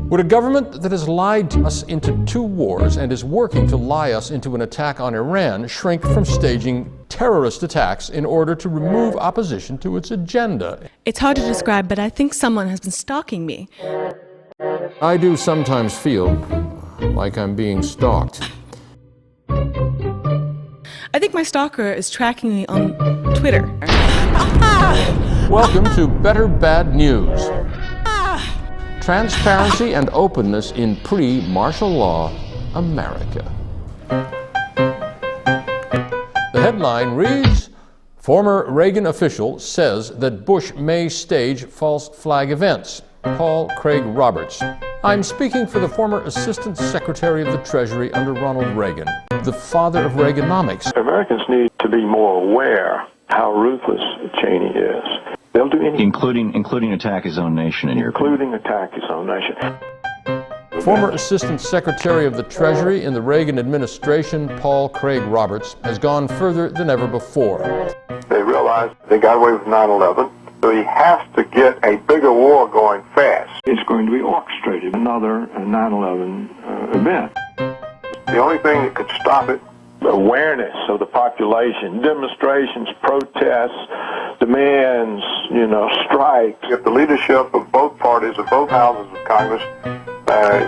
Would a government that has lied us into 2 wars and is working to lie us into an attack on Iran shrink from staging terrorist attacks in order to remove opposition to its agenda? It's hard to describe, but I think someone has been stalking me. I do sometimes feel like I'm being stalked. I think my stalker is tracking me on Twitter. Welcome to Better Bad News. Transparency and openness in pre-martial law America. The headline reads, former Reagan official says that Bush may stage false flag events. Paul Craig Roberts. I'm speaking for the former Assistant Secretary of the Treasury under Ronald Reagan, the father of Reaganomics. Americans need to be more aware how ruthless Cheney is. They'll do anything. Including attack his own nation, in your opinion. Including attack his own nation. Former Assistant Secretary of the Treasury in the Reagan administration, Paul Craig Roberts, has gone further than ever before. They realized they got away with 9/11, so he has to get a bigger war going fast. It's going to be orchestrated, another 9/11 event. The only thing that could stop it, awareness of the population, demonstrations, protests, demands, strikes. if the leadership of both parties, of both houses of Congress,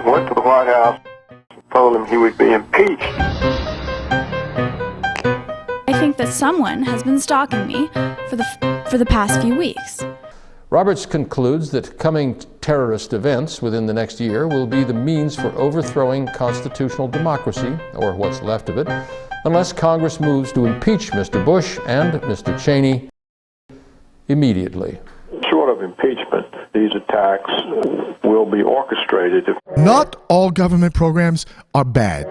went to the White House and told him he would be impeached. I think that someone has been stalking me for the past few weeks. Roberts concludes that coming terrorist events within the next year will be the means for overthrowing constitutional democracy, or what's left of it, unless Congress moves to impeach Mr. Bush and Mr. Cheney immediately. Short of impeachment, these attacks will be orchestrated. Not all government programs are bad.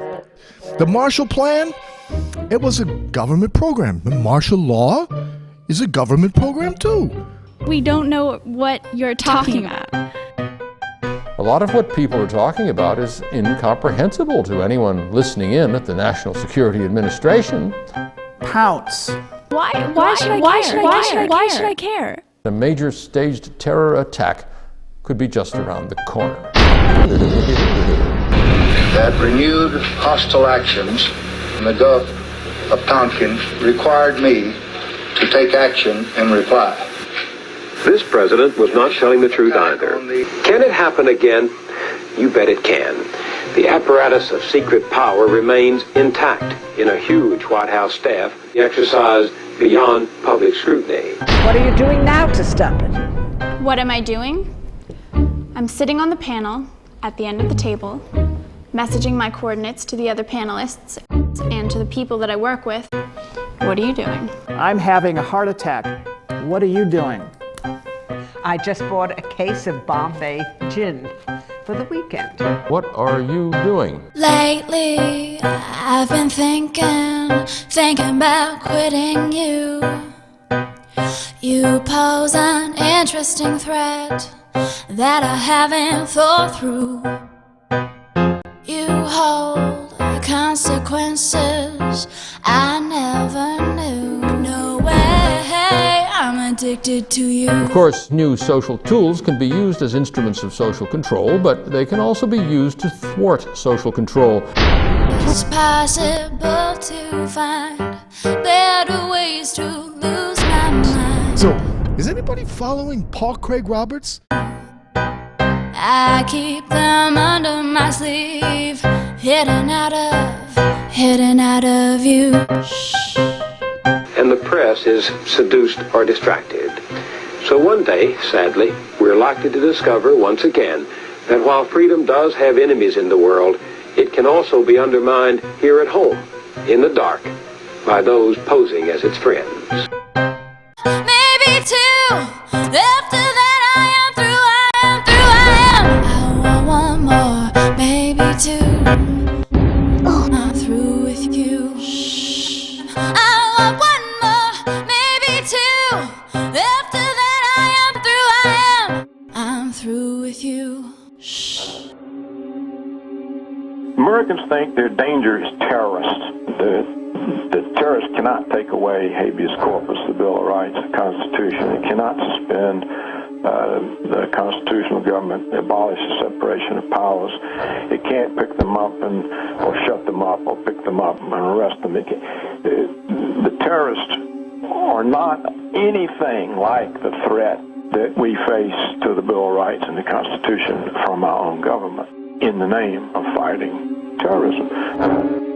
The Marshall Plan, it was a government program. The martial law is a government program too. We don't know what you're talking about. A lot of what people are talking about is incomprehensible to anyone listening in at the National Security Administration. Pounce. Why should I care? A major staged terror attack could be just around the corner. That renewed hostile actions in the Gulf of Tonkin required me to take action in reply. This president was not telling the truth either. Can it happen again? You bet it can. The apparatus of secret power remains intact in a huge White House staff exercised beyond public scrutiny. What are you doing now to stop it? What am I doing? I'm sitting on the panel at the end of the table, messaging my coordinates to the other panelists and to the people that I work with. What are you doing? I'm having a heart attack. What are you doing? I just bought a case of Bombay gin for the weekend. What are you doing? Lately, I've been thinking about quitting you. You pose an interesting threat that I haven't thought through. You hold consequences I never knew. No way, I'm addicted to you. Of course, new social tools can be used as instruments of social control, but they can also be used to thwart social control. It's possible to find better ways to lose my mind. So, is anybody following Paul Craig Roberts? I keep them under my sleeve, hidden out of you. And the press is seduced or distracted. So one day, sadly, we're likely to discover once again that while freedom does have enemies in the world, it can also be undermined here at home, in the dark, by those posing as its friends. Maybe two, after that I am through. I want more, maybe two. I'm through with you. I want one more, maybe two. After that I'm through with you. Americans think their danger is terrorists. The terrorists cannot take away habeas corpus, the Bill of Rights, the Constitution. They cannot suspend the constitutional government abolish the separation of powers. It can't pick them up or shut them up or pick them up and arrest them. The terrorists are not anything like the threat that we face to the Bill of Rights and the Constitution from our own government in the name of fighting terrorism.